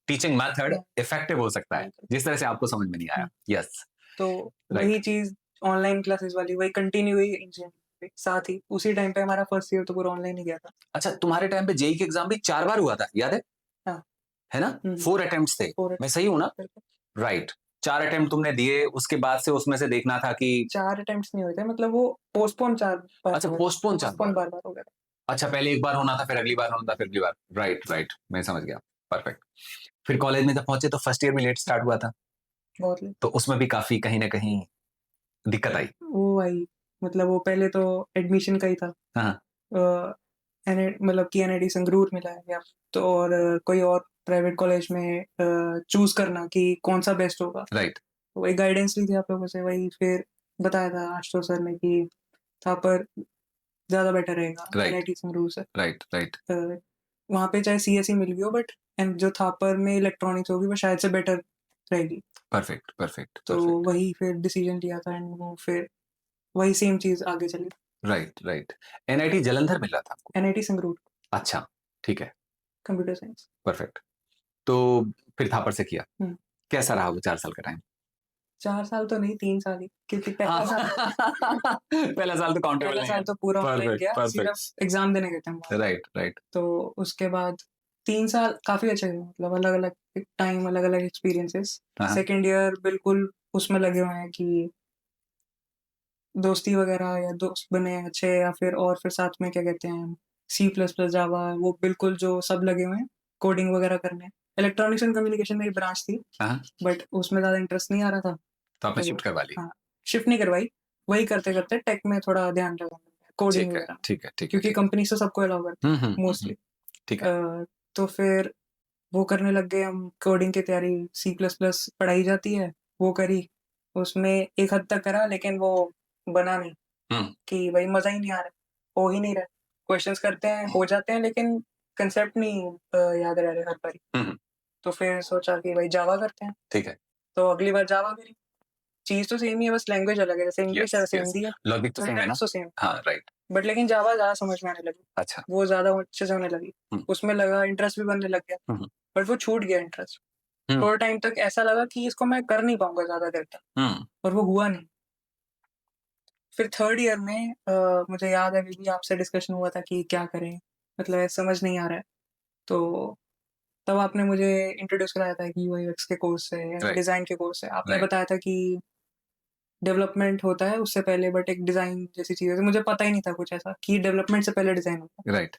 टीचिंग मेथड हाँ, इफेक्टिव हो सकता है, बिल्कुल। जिस तरह से आपको समझ में नहीं आया। हुँ, यस। तो राइट। वही चीज़ ऑनलाइन क्लासेस वाली वही कंटिन्यू हुई इंजीनियरिंग पे, साथ ही उसी टाइम पे हमारा फर्स्ट ईयर तो पूरा ऑनलाइन ही गया था। अच्छा, तुम्हारे टाइम पे जेई के एग्जाम भी 4 बार हुआ था, याद हाँ, है ना? हुँ, 4 अटेम्प्ट्स थे। 4 मैं सही हूं ना? बिल्कुल। राइट। 4 अटेम्प्ट तुमने दिए, उसके बाद से उसमें से देखना था कि 4 अटेम्प्ट्स नहीं हुए थे, मतलब वो पोस्टपोन 4 बार अच्छा, हो गए थे, पोस्टपोन 4 बार। पोस्टपोन बार-बार हो गया था। अच्छा, पहले एक बार होना था, फिर अगली बार होना था, फिर अगली बार। राइट, राइट, मैं समझ गया। परफेक्ट। फिर कॉलेज में जब पहुंचे तो फर्स्ट ईयर में लेट स्टार्ट हुआ था, बहुत लेट। तो उसमें भी काफी कहीं ना कहीं दिक्कत आई। वो आई, मतलब वो पहले तो एडमिशन का ही था। हाँ। अ, एनए मतलब कि एनआईटी संगरूर मिला है या तो और कोई और प्राइवेट कॉलेज में चूज़ करना कि कौन-सा बेस्ट होगा। राइट, वही गाइडेंस ली थी आप लोगों से, वही फिर बताया था आशुतोष सर ने कि थापर ज़्यादा बेटर रहेगा राइट, एनआईटी संगरूर से। Right, right. वहाँ पे चाहे सीएसई मिल गई हो, बट एंड जो थापर में इलेक्ट्रॉनिक्स होगी वो शायद से बेटर रहेगी। परफेक्ट, परफेक्ट, तो परफेक्ट। वही फिर डिसीजन लिया था एंड वो फिर वही सेम चीज़ आगे चली। Right, right. एनआईटी जालंधर मिल रहा था आपको? एनआईटी संगरूर, अच्छा, ठीक है। Computer science. परफेक्ट। तो फिर थापर से किया। हुँ। कैसा रहा वो 4 साल का टाइम? 4 साल तो नहीं, 3 साल ही, क्योंकि हाँ। पहला साल पहला साल तो काउंटेबल पहला नहीं है। साल तो पूरा ऑनलाइन परफेक्ट, गया, परफेक्ट। सिर्फ एग्ज़ाम देने गए थे हम वहाँ पे। Right, right. तो उसके बाद 3 साल काफ़ी अच्छे गए, मतलब अलग-अलग टाइम, अलग-अलग एक्सपीरियंसेस। हाँ, हाँ। सेकंड ईयर बिल्कुल उसमें लगे हुए हैं कि दोस्ती वगैरह या दोस्त बने हैं अच्छे, या फिर और फिर साथ में क्या कहते हैं सी प्लस प्लस, जावा, वो बिल्कुल जो सब लगे हुए हैं कोडिंग वगैरह करने। इलेक्ट्रॉनिक्स एंड कम्युनिकेशन मेरी ब्रांच थी, हाँ, हाँ। बट उसमें ज़्यादा इंटरेस्ट नहीं आ रहा था। तो आपने तो शिफ्ट करवा ली। हाँ, शिफ्ट नहीं करवाई, वही करते-करते टेक में थोड़ा ध्यान लगा कोडिंग ठीक है, वगैरह में, ठीक है, ठीक है, क्योंकि ठीक है। कंपनी से सबको अलाउ करती है मोस्टली। ठीक है। तो फिर वो करने लग गए हम, कोडिंग की तैयारी, सी प्लस प्लस पढ़ाई जाती है, वो करी। उसमें एक हद तक करा, लेकिन वो बना नहीं, हुँ, कि भाई मज़ा ही नहीं आ रहा, हो ही नहीं रहा। क्वेश्चंस करते हैं, हो जाते हैं, लेकिन कांसेप्ट नहीं याद रह रहे हर बारी। हुँ, हुँ। तो फिर सोचा कि भाई जावा करते हैं, ठीक है। तो अगली बार जावा करी। चीज़ तो सेम ही है, बस लैंग्वेज अलग है, जैसे इंग्लिश है यस, वैसे यस। हिंदी है, लॉजिक तो सेम है ना? सिंटैक्स तो सेम, हाँ, राइट। बट लेकिन जावा ज़्यादा समझ में आने लगी। अच्छा। वो ज़्यादा अच्छे से होने लगी। हुँ, उसमें लगा इंटरेस्ट भी बनने लग गया, हुँ, हुँ, बट वो छूट गया इंटरेस्ट। हुँ, थोड़े टाइम तक ऐसा लगा कि इसको मैं कर नहीं पाऊँगा ज़्यादा देर तक, हुँ। और वो हुआ नहीं। फिर थर्ड ईयर में मुझे याद है अभी भी आपसे डिस्कशन हुआ था कि क्या करें? मतलब ऐसा समझ नहीं आ रहा है। तो तब आपने मुझे इंट्रोड्यूस कराया था कि यूआई-यूएक्स के कोर्स है या राइट, डिज़ाइन के कोर्स है। आपने राइट, बताया था कि डेवलपमेंट होता है उससे पहले, बट एक डिज़ाइन जैसी चीज़ है। तो मुझे पता ही नहीं था कुछ ऐसा कि डेवलपमेंट से पहले डिज़ाइन होता है। राइट।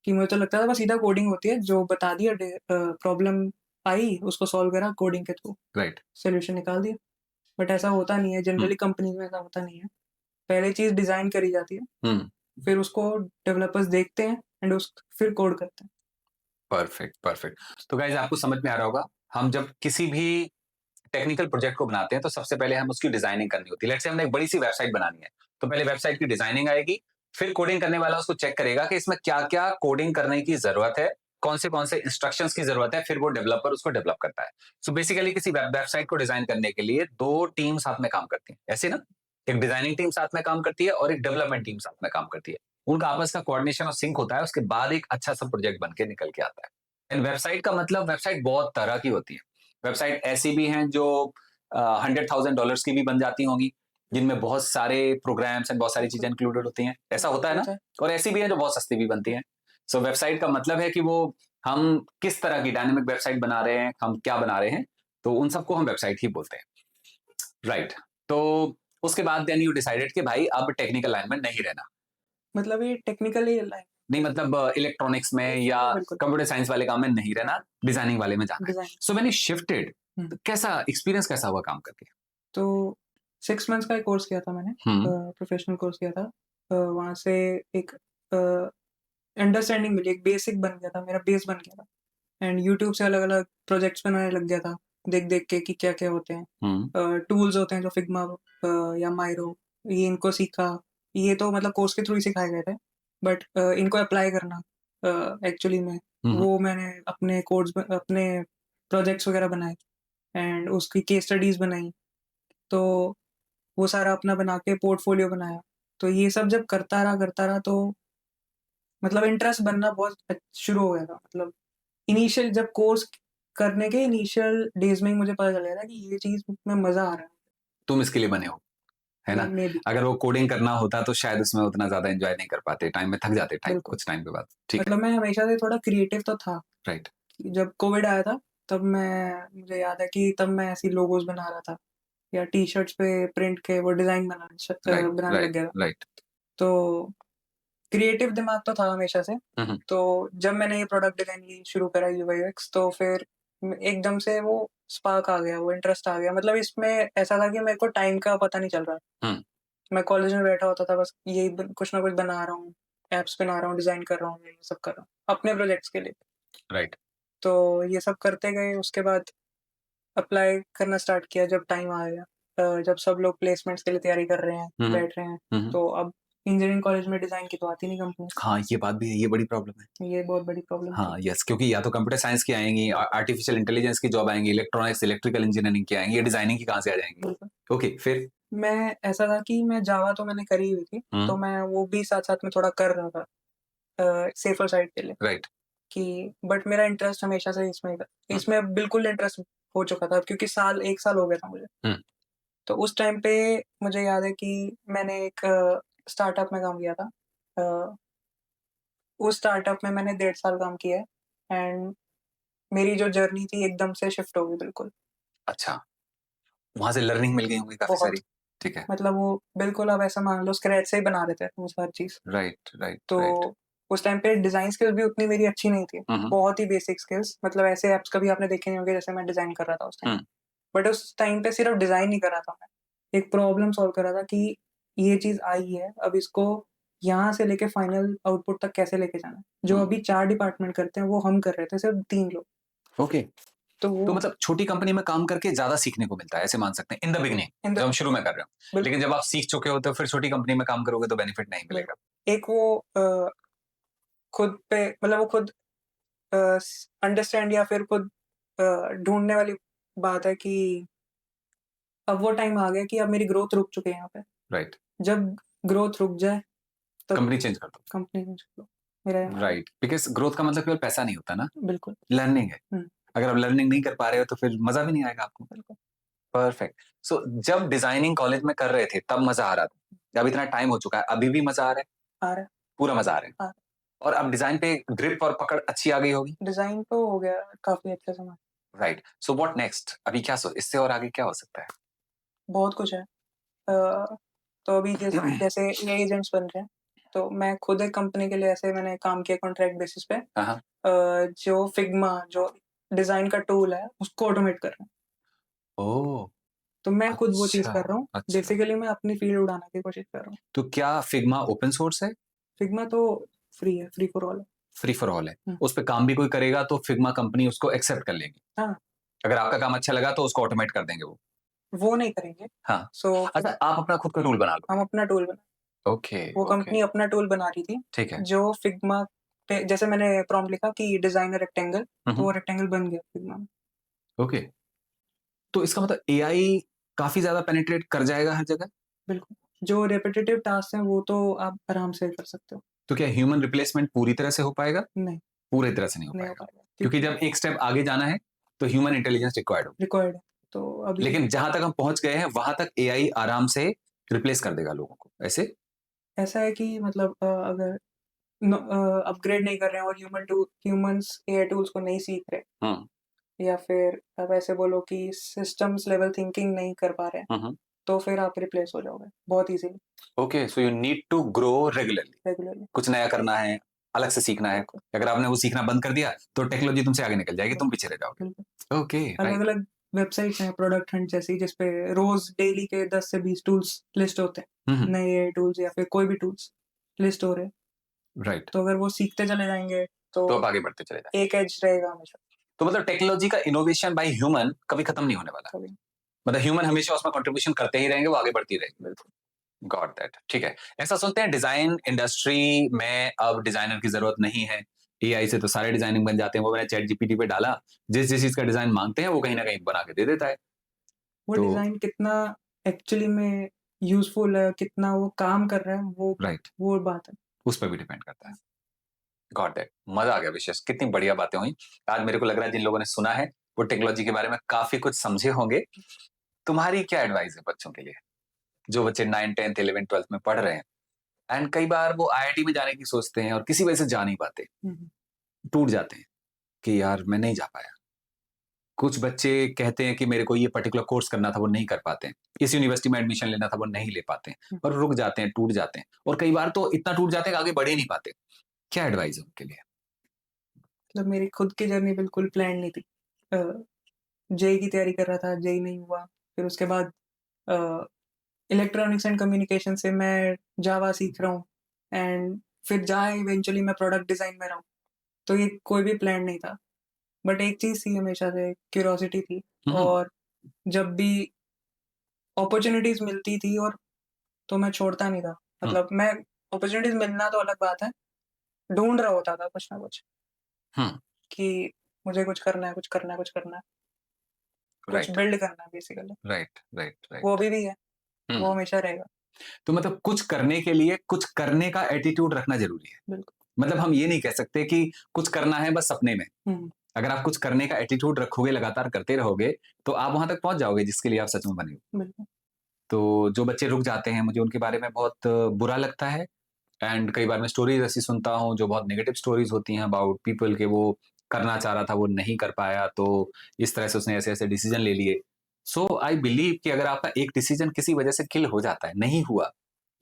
कि मुझे तो लगता था बस सीधा कोडिंग होती है, जो बता दिया प्रॉब्लम आई, उसको सॉल्व करा कोडिंग के थ्रू, राइट। सॉल्यूशन निकाल दिया। बट ऐसा होता नहीं है, हुँ, जनरली कंपनीज़ में ऐसा होता नहीं है। पहले चीज़ डिज़ाइन करी जाती है, हुँ। फिर उसको डेवलपर्स देखते हैं एंड उस फिर कोड करते हैं। Perfect, perfect. तो गाइज़ आपको समझ में आ रहा होगा, हम जब किसी भी टेक्निकल प्रोजेक्ट को बनाते हैं तो सबसे पहले हम उसकी डिजाइनिंग करनी होती है। लेट्स से हमने एक बड़ी सी वेबसाइट बनानी है, तो पहले वेबसाइट की डिजाइनिंग आएगी, फिर कोडिंग करने वाला उसको चेक करेगा कि इसमें क्या-क्या कोडिंग करने की जरूरत है, कौन से इंस्ट्रक्शंस की जरूरत है, फिर वो डेवलपर उसको डेवलप करता है। सो बेसिकली किसी वेबसाइट को डिजाइन करने के लिए 2 टीम साथ में काम करती हैं, ऐसे ना? एक डिजाइनिंग टीम साथ में काम करती है और एक डेवलपमेंट टीम साथ में काम करती है। उनका आपस का कोऑर्डिनेशन और सिंक होता है, उसके बाद एक अच्छा सा प्रोजेक्ट बन के निकल के आता है। एंड वेबसाइट का मतलब, वेबसाइट बहुत तरह की होती है। वेबसाइट ऐसी भी हैं जो $100,000 की भी बन जाती होंगी, जिनमें बहुत सारे प्रोग्राम्स एंड बहुत सारी चीजें बिल्कुल, इंक्लूडेड होती हैं। ऐसा होता है ना? होता है। और ऐसी भी हैं जो बहुत सस्ती भी बनती हैं। सो वेबसाइट का मतलब है कि वो हम किस तरह की डायनेमिक वेबसाइट बना रहे हैं, हम क्या बना रहे हैं, तो उन सबको हम वेबसाइट ही बोलते हैं। राइट। तो उसके बाद देन यू डिसाइडेड कि भाई अब टेक्निकल लाइन में नहीं रहना, मतलब ये टेक्निकली लाइन नहीं मतलब इलेक्ट्रॉनिक्स में या बिल्कुल कंप्यूटर साइंस वाले काम में नहीं रहना, डिजाइनिंग वाले में जाना है। Design. So when you shifted, hmm. कैसा एक्सपीरियंस कैसा हुआ काम करके? तो 6 मंथ्स का एक कोर्स किया था मैंने, प्रोफेशनल कोर्स किया था। वहाँ से एक अंडरस्टैंडिंग मिली, एक बेसिक बन गया था, मेरा बेस बन गया था। एंड यूट्यूब से अलग अलग प्रोजेक्ट्स बनाने लग गया था, देख देख के कि क्या क्या होते हैं। टूल्स होते हैं जो फिग्मा या माइरो, ये इनको सीखा। ये तो मतलब कोर्स के थ्रू ही सिखाए गए थे, बट इनको अप्लाई करना एक्चुअली में, वो मैंने अपने कोड्स अपने प्रोजेक्ट्स वगैरह बनाए एंड उसकी केस स्टडीज बनाई। तो वो सारा अपना बना के पोर्टफोलियो बनाया। तो ये सब जब करता रहा तो मतलब इंटरेस्ट बनना बहुत शुरू हो गया था। मतलब इनिशियल जब कोर्स करने के इनिशियल डेज में ही मुझे पता चल गया था कि ये चीज में मजा आ रहा है। तुम इसके लिए बने हो, है ना? मे बी अगर वो कोडिंग करना होता तो शायद उसमें उतना ज्यादा एंजॉय नहीं कर पाते, टाइम में थक जाते, टाइम बिल्कुल। कुछ टाइम के बाद। ठीक है, मतलब मैं हमेशा से थोड़ा क्रिएटिव तो था। राइट। जब कोविड आया था तब मुझे याद है कि तब मैं ऐसी लोगोस बना रहा था या टी शर्ट्स पे प्रिंट के वो डिजाइन राइट बनाने लग राइट गया था। राइट। तो क्रिएटिव दिमाग तो था हमेशा से। तो जब मैंने ये प्रोडक्ट डिजाइन शुरू करा यूआई यूएक्स, तो फिर एकदम से वो स्पार्क आ गया, वो इंटरेस्ट आ गया। मतलब इसमें ऐसा था कि मेरे को टाइम का पता नहीं चल रहा। मैं कॉलेज में बैठा होता था, बस यही कुछ ना कुछ बना रहा हूँ, एप्स बना रहा हूँ, डिजाइन कर रहा हूँ, ये सब कर रहा हूँ अपने प्रोजेक्ट्स के लिए। राइट। तो ये सब करते गए, उसके बाद अप्लाई करना स्टार्ट किया जब टाइम आ गया। जब सब लोग प्लेसमेंट्स के लिए तैयारी कर रहे हैं, बैठ रहे हैं, तो अब इंजीनियरिंग कॉलेज में डिजाइन की तो आती नहीं कंपनी। हाँ, ये बात भी है, ये बड़ी प्रॉब्लम है। ये बहुत बड़ी प्रॉब्लम हाँ थी। यस, क्योंकि या तो कंप्यूटर साइंस की आएंगी, आर्टिफिशियल इंटेलिजेंस की जॉब आएंगी, इलेक्ट्रॉनिक्स इलेक्ट्रिकल इंजीनियरिंग की आएंगी, ये डिजाइनिंग की कहाँ से आ जाएंगी? बिल्कुल। ओके, फिर? मैं ऐसा था कि मैं जावा तो मैंने करी हुई थी, तो मैं वो भी साथ साथ में थोड़ा कर रहा था सेफर साइड के लिए। राइट। कि बट मेरा इंटरेस्ट हमेशा से इसमें था। इसमें बिल्कुल इंटरेस्ट हो चुका था, क्योंकि एक साल हो गया था मुझे। तो उस टाइम पे मुझे याद है कि मैंने एक स्टार्टअप में काम किया था। अ, उस स्टार्टअप में मैंने 1.5 साल काम किया है एंड मेरी जो जर्नी थी एकदम से शिफ्ट हो गई बिल्कुल। अच्छा, वहां से लर्निंग मिल गई होंगी काफी बहुत। सारी। ठीक है। मतलब वो बिल्कुल आप ऐसा मान लो स्क्रैच से ही बना रहे थे वो हर चीज। राइट राइट तो राइट। उस टाइम पे डिजाइन स्किल्स भी उतनी मेरी अच्छी नहीं थी, बहुत ही बेसिक स्किल्स। मतलब ऐसे एप्स कभी आपने देखे नहीं होंगे जैसे मैं डिजाइन कर रहा था उस टाइम। बट उस टाइम पे सिर्फ डिजाइन नहीं कर रहा था मैं, एक प्रॉब्लम सॉल्व कर रहा था कि ये चीज आई है, अब इसको यहाँ से लेके फाइनल आउटपुट तक कैसे लेके जाना है। जो अभी 4 डिपार्टमेंट करते हैं वो हम कर रहे थे सिर्फ 3 लोग। ओके, तो तो वो मतलब छोटी कंपनी में काम करके ज्यादा सीखने को मिलता है, ऐसे मान सकते हैं इन द बिगिनिंग, जब हम शुरू में कर रहे हो। बिल्कुल। लेकिन जब आप सीख चुके हो तो फिर छोटी कंपनी में काम करोगे तो बेनिफिट नहीं मिलेगा। एक वो खुद पे मतलब वो खुद अंडरस्टैंड या फिर खुद ढूंढने वाली बात है कि अब वो टाइम आ गया कि अब मेरी ग्रोथ रुक चुकी है यहाँ पे। राइट। जब ग्रोथ रुक जाए तब कंपनी चेंज कर दो। कंपनी चेंज कर लो, मेरा ये मानना है। राइट, बिकॉज ग्रोथ का मतलब केवल पैसा नहीं होता ना, बिल्कुल। लर्निंग है। हम्म, अगर आप लर्निंग नहीं कर पा रहे हो तो फिर मजा भी नहीं आएगा आपको। बिल्कुल। परफेक्ट। सो जब डिजाइनिंग कॉलेज में कर रहे थे तब मजा आ रहा था, अब इतना टाइम हो चुका है, अभी भी मजा आ रहा है? आ रहा है। पूरा मजा आ रहा है। हाँ। और अब डिजाइन पे ग्रिप और पकड़ अच्छी आ गई होगी। डिजाइन तो हो गया काफी अच्छे समय। राइट। सो व्हाट नेक्स्ट, अभी क्या इससे और आगे क्या हो सकता है? बहुत कुछ है। तो अभी जैसे ये एजेंट्स बन रहे हैं, तो मैं खुद एक कंपनी के लिए ऐसे मैंने काम किया कॉन्ट्रैक्ट बेसिस पे। हाँ। जो फिग्मा जो डिजाइन का टूल है उसको ऑटोमेट कर रहा हूँ। ओह, तो मैं खुद वो चीज अच्छा कर रहा हूँ। अच्छा। बेसिकली मैं अपनी फील्ड उड़ाने की कोशिश कर रहा हूँ। तो क्या फिग्मा ओपन सोर्स है? फिग्मा तो फ्री है, फ्री फॉर ऑल है। फ्री फॉर ऑल है, उस पर काम भी कोई करेगा तो फिग्मा कंपनी उसको एक्सेप्ट कर लेगी। हाँ, अगर आपका काम अच्छा लगा तो उसको ऑटोमेट कर देंगे वो नहीं करेंगे। हाँ। सो अच्छा, आप अपना खुद का टूल बना लो। हम अपना टूल बना, ओके वो ओके। कंपनी अपना टूल बना रही थी। ठीक है। जो फिग्मा पे जैसे मैंने प्रॉम्प्ट लिखा कि डिजाइन रेक्टेंगल, तो वो रेक्टेंगल बन गया फिग्मा में। ओके, तो इसका मतलब एआई काफी ज्यादा पेनिट्रेट कर जाएगा हर जगह। बिल्कुल। जो रेपिटेटिव टास्क हैं वो तो आप आराम से कर सकते हो। तो क्या ह्यूमन रिप्लेसमेंट पूरी तरह से हो पाएगा? नहीं, पूरी तरह से नहीं हो नहीं हो पाएगा, पाएगा क्योंकि जब एक स्टेप आगे जाना है तो ह्यूमन इंटेलिजेंस रिक्वायर्ड हो। रिक्वायर्ड है। तो अभी लेकिन जहां तक हम पहुंच गए हैं वहां तक एआई आराम से रिप्लेस कर देगा लोगों को, ऐसे? ऐसा है कि मतलब अगर अपग्रेड नहीं कर रहे हैं और ह्यूमंस एआई टूल्स को नहीं सीख रहे, या फिर अब ऐसे बोलो कि सिस्टम्स लेवल थिंकिंग नहीं कर पा रहे हैं, तो फिर आप रिप्लेस हो जाओगे बहुत easily, okay, so you need to grow regularly. Regularly. कुछ नया करना है, अलग से सीखना है। बिल्कुल, अगर आपने वो सीखना बंद कर दिया, तो टेक्नोलॉजी तुमसे आगे निकल जाएगी, तुम पीछे रह जाओगे। बिल्कुल। Okay, right. अलग-अलग वेबसाइट्स हैं प्रोडक्ट हंट जैसी जिस पे रोज़ डेली के 10 से 20 टूल्स लिस्ट होते हैं। हुँ, हुँ, नए एआई टूल्स या फिर कोई भी टूल्स लिस्ट हो रहे हैं। राइट। तो अगर वो सीखते चले जाएँगे तो तो आप आगे बढ़ते चले जाएँ। एक एज रहेगा हमेशा, तो मतलब टेक्नोलॉजी का इनोवेशन बाय ह्यूमन कभी खत्म नहीं होने वाला। कभी मतलब ह्यूमन हमेशा उसमें कंट्रीब्यूशन करते ही रहेंगे, वो आगे बढ़ती रहेगी। बिल्कुल। गॉट दैट, ठीक है। ऐसा सुनते हैं डिजाइन इंडस्ट्री में अब डिजाइनर की जरूरत नहीं है, एआई से तो सारे डिजाइनिंग बन जाते हैं। वो मैंने चैट जीपीटी पे डाला, जिस जिस चीज का डिजाइन मांगते हैं वो कहीं ना कहीं बना के दे देता है। वो तो डिज़ाइन कितना एक्चुअली में यूज़फुल है, कितना वो काम कर रहा है, राइट, वो बात है। उस पर भी डिपेंड करता है। गॉट दैट, मजा आ गया विशेष, कितनी बढ़िया बातें हुई। आज मेरे को लग रहा है जिन लोगों ने सुना है वो टेक्नोलॉजी के बारे में काफी कुछ समझे होंगे। तुम्हारी क्या एडवाइस है बच्चों के लिए, जो बच्चे 9th 10th 11th 12th में पढ़ रहे हैं, एंड कई बार वो आईआईटी में जाने की सोचते हैं और किसी वजह से जा नहीं पाते, हुँ, हुँ। टूट जाते हैं कि यार मैं नहीं जा पाया। कुछ बच्चे कहते हैं कि मेरे को ये पर्टिकुलर कोर्स करना था, वो नहीं कर पाते हैं। इस यूनिवर्सिटी में एडमिशन लेना था, वो नहीं ले पाते हैं हुँ। और रुक जाते हैं, टूट जाते हैं और कई बार तो इतना टूट जाते हैं कि आगे बढ़ ही नहीं पाते। क्या एडवाइस है उनके लिए? मतलब मेरी खुद की जर्नी बिल्कुल प्लान नहीं थी। अ, जेईई की तैयारी कर रहा था, जेईई नहीं हुआ। फिर उसके बाद अ, इलेक्ट्रॉनिक्स एंड कम्युनिकेशन से मैं जावा सीख रहा हूँ एंड फिर जहाँ इवेंचुअली मैं प्रोडक्ट डिज़ाइन में रहा हूँ। तो ये कोई भी प्लान नहीं था। बट एक चीज़ थी हमेशा से क्यूरियोसिटी थी हुँ, हुँ, और जब भी अपॉर्च्युनिटीज़ मिलती थी और तो मैं छोड़ता नहीं था। हुँ, मतलब मैं अपॉर्च्युनिटीज़ मिलना तो अलग बात है, ढूँढ रहा होता था कुछ ना कुछ हुँ, कि मुझे कुछ करना है, कुछ करना है, कुछ करना है, कुछ राइट, बिल्ड करना है बेसिकली। राइट, राइट, वो राइट। अभी भी है, हुँ, वो हमेशा रहेगा। तो मतलब कुछ करने के लिए कुछ करने का एटीट्यूड रखना ज़रूरी है। बिल्कुल। मतलब हम ये नहीं कह सकते कि कुछ करना है बस सपने में। हुँ, अगर आप कुछ करने का एटीट्यूड रखोगे, लगातार करते रहोगे, तो आप वहाँ तक पहुँच जाओगे जिसके लिए आप सच में बने हो। बिल्कुल। तो जो बच्चे रुक जाते हैं, मुझे उनके बारे में बहुत बुरा लगता है। एंड कई बार मैं स्टोरीज ऐसी सुनता हूँ जो बहुत नेगेटिव स्टोरीज होती हैं अबाउट पीपल के, वो करना चाह रहा था, वो नहीं कर पाया, तो इस तरह से उसने ऐसे ऐसे डिसीजन ले लिए। सो आई बिलीव कि अगर आपका एक डिसीजन किसी वजह से किल हो जाता है, नहीं हुआ,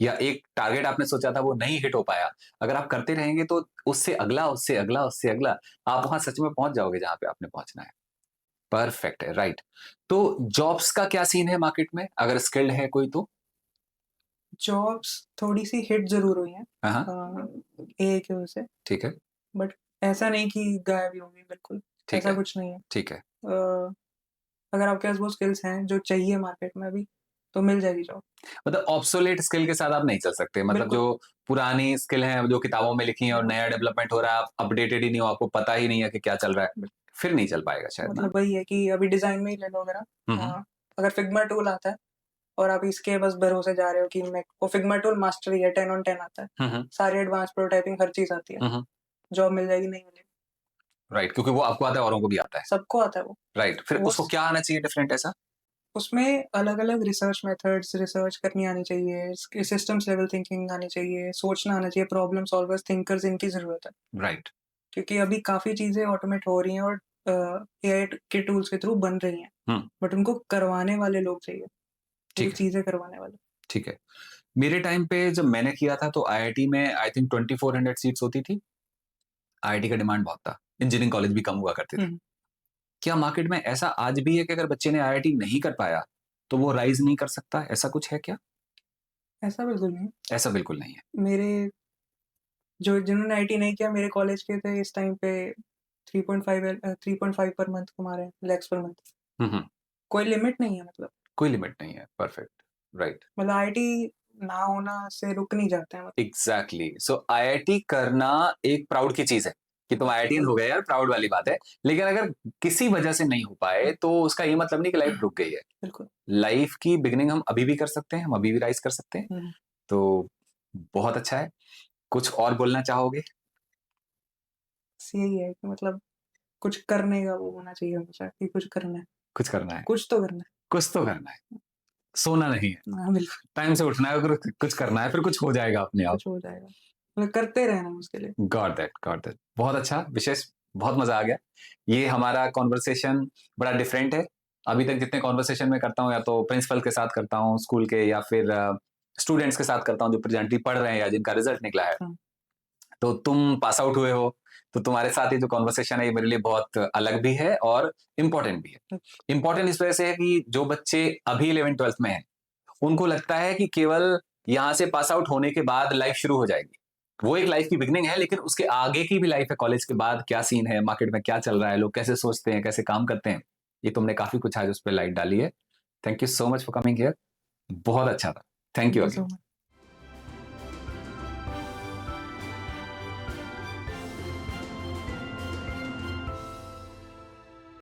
या एक टारगेट आपने सोचा था वो नहीं हिट हो पाया, अगर आप करते रहेंगे तो उससे अगला, उससे अगला, उससे अगला, आप वहां सच में पहुंच जाओगे जहां पे आपने पहुंचना है। परफेक्ट है, राइट। तो जॉब्स का क्या सीन है मार्केट में, अगर स्किल्ड है कोई तो? जॉब्स थोड़ी-सी हिट ज़रूर हुई हैं हाँ, हाँ, एआई की वजह से, ठीक है, बट ऐसा नहीं कि गायब ही हो गई बिल्कुल, ठीक ऐसा है, कुछ नहीं है। ठीक है। अगर आपके पास वो स्किल्स हैं जो चाहिए मार्केट में अभी, तो मिल जाएगी जॉब। मतलब ऑब्सोलेट स्किल के साथ आप नहीं चल सकते, मतलब बिल्कुल, जो पुरानी स्किल है जो किताबों में लिखी है और बिल्कुल, नया डेवलपमेंट हो रहा है, आप अपडेटेड ही नहीं हो, आपको पता ही नहीं है कि क्या चल रहा है, बिल फिर नहीं चल पाएगा शायद ना। मतलब वही है कि अभी डिज़ाइन में ही ले लो अगर आप हम्म, अगर फिग्मा टूल आता है और आप इसके बस भरोसे जा रहे हो कि मेरे को फिग्मा टूल मास्टरी है, 10 ऑन 10 आता है। हम्म, सारी एडवांस प्रोटोटाइपिंग हर चीज़ आती है। हम्म, जॉब मिल जाएगी, नहीं मिलेगी। राइट, क्योंकि वो आपको आता है, औरों को भी आता है। सबको आता है वो। राइट, फिर वो उसको स क्या आना चाहिए डिफरेंट ऐसा? उसमें अलग-अलग रिसर्च मेथड्स रिसर्च करनी आनी चाहिए, इसके सिस्टम्स लेवल थिंकिंग आनी चाहिए, सोचना आना चाहिए, प्रॉब्लम सॉल्वर्स, थिंकर्स इनकी ज़रूरत है। राइट, क्योंकि अभी काफ़ी चीज़ें ऑटोमेट हो रही हैं और एआई के टूल्स के थ्रू बन रही हैं। हम्म, बट उनको करवाने वाले लोग चाहिए, वो ठीक है, चीज़ें करवाने वाले। ठीक है। मेरे टाइम पे जब मैंने किया था तो आईआईटी में आई थिंक 2400 सीट्स होती थी। आईआईटी का डिमांड बहुत था, इंजीनियरिंग कॉलेज भी कम हुआ करते थे। हुँ, क्या मार्केट में ऐसा आज भी है कि अगर बच्चे ने आईआईटी नहीं कर पाया तो वो राइज नहीं कर सकता, ऐसा कुछ है क्या? ऐसा बिल्कुल नहीं। ऐसा बिल्कुल नहीं है। मेरे जो जिन्होंने आईटी नहीं किया मेरे कॉलेज के थे इस टाइम पे 3.5 पर मंथ कमा रहे हैं, लैक्स पर मंथ। हम्म, कोई लिमिट नहीं है मतलब। कोई लिमिट नहीं है, परफेक्ट, राइट। मतलब आईटी ना होना से रुक नहीं जाते हैं मतलब। एग्जैक्टली, सो आईआईटी करना एक प्राउड की चीज है कि तुम आईआईटीएन हो गए यार, प्राउड वाली बात है। लेकिन अगर किसी वजह से नहीं हो पाए तो उसका ये मतलब नहीं कि लाइफ रुक गई है। बिल्कुल। लाइफ की बिगिनिंग हम अभी भी कर सकते हैं, हम अभी भी राइज कर सकते हैं। हुँ, तो बहुत अच्छा है। कुछ और बोलना चाहोगे? बस यही है कि मतलब कुछ करने का वो होना चाहिए हमेशा कि कुछ करना है, कुछ करना है, कुछ तो करना कुछ तो करना है, सोना नहीं है, है। हाँ, बिल्कुल, टाइम से उठना है, अगर कुछ करना है फिर कुछ हो जाएगा अपने आप। कुछ हो जाएगा। मतलब करते रहना है उसके लिए। Got that, got that. बहुत अच्छा विशेष, बहुत मजा आ गया। ये हमारा कॉन्वर्सेशन बड़ा डिफरेंट है, अभी तक जितने कॉन्वर्सेशन में करता हूँ या तो प्रिंसिपल के साथ करता हूँ स्कूल के, या फिर स्टूडेंट्स के साथ करता हूँ जो प्रेजेंटली पढ़ रहे हैं या जिनका रिजल्ट निकला है। हाँ। तो तुम पास आउट हुए हो, तो तुम्हारे साथ ये जो कॉन्वर्सेशन है ये मेरे लिए बहुत अलग भी है और इम्पोर्टेंट भी है। इम्पोर्टेंट इस वजह से है कि जो बच्चे अभी 11th-12th में हैं, उनको लगता है कि केवल यहाँ से पास आउट होने के बाद लाइफ शुरू हो जाएगी। वो एक लाइफ की बिगनिंग है, लेकिन उसके आगे की भी लाइफ है। कॉलेज के बाद क्या सीन है, मार्केट में क्या चल रहा है, लोग कैसे सोचते हैं, कैसे काम करते हैं, ये तुमने काफी कुछ आज उस पर लाइट डाली है। Thank you so much for coming here. बहुत अच्छा था। Thank thank you you again. So much.